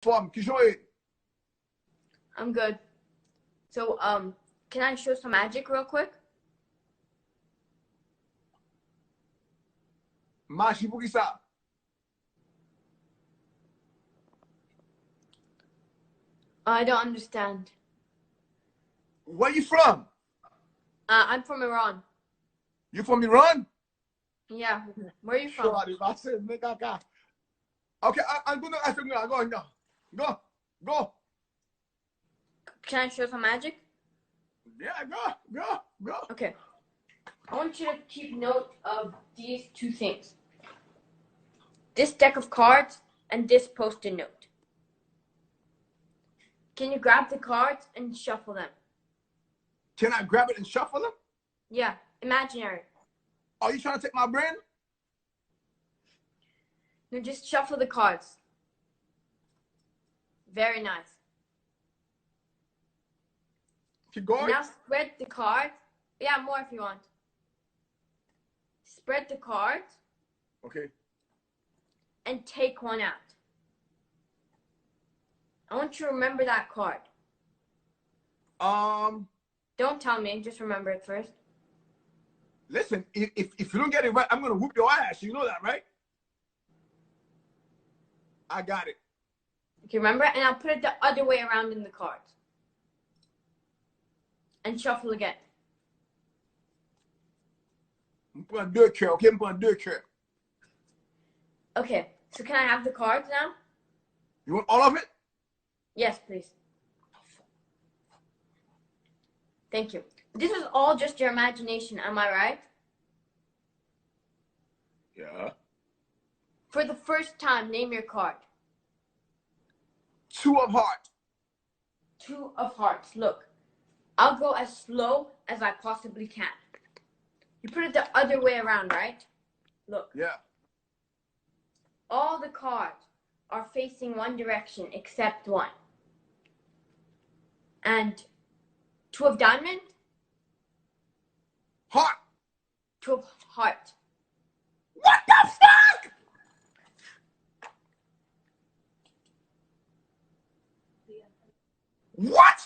forme, qui joue? I'm good. So, can I show some magic real quick? Magie pour qui ça? I don't understand. Where you from? I'm from Iran. You from Iran? Yeah. Where are you from? Okay, I'm going to ask you. Go now. Go. Can I show some magic? Yeah, go. Okay. I want you to keep note of these two things. This deck of cards and this post-it note. Can you grab the cards and shuffle them? Can I grab it and shuffle them? Yeah, imaginary. Are you trying to take my brain? No, just shuffle the cards. Very nice. Keep going. Now spread the cards. Yeah, more if you want. Spread the cards. Okay. And take one out. I want you to remember that card. Don't tell me, just remember it first. Listen, if you don't get it right, I'm gonna whoop your ass. You know that, right? I got it. Okay, remember? And I'll put it the other way around in the cards. And shuffle again. I'm putting deux cœurs, okay? I'm putting deux cœurs. Okay, so can I have the cards now? You want all of it? Yes, please. Thank you. This is all just your imagination, am I right? Yeah. For the first time, name your card. Two of hearts. Two of hearts. Look, I'll go as slow as I possibly can. You put it the other way around, right? Look. Yeah. All the cards are facing one direction except one. And two of diamond. Heart. Two of heart. What the fuck? What?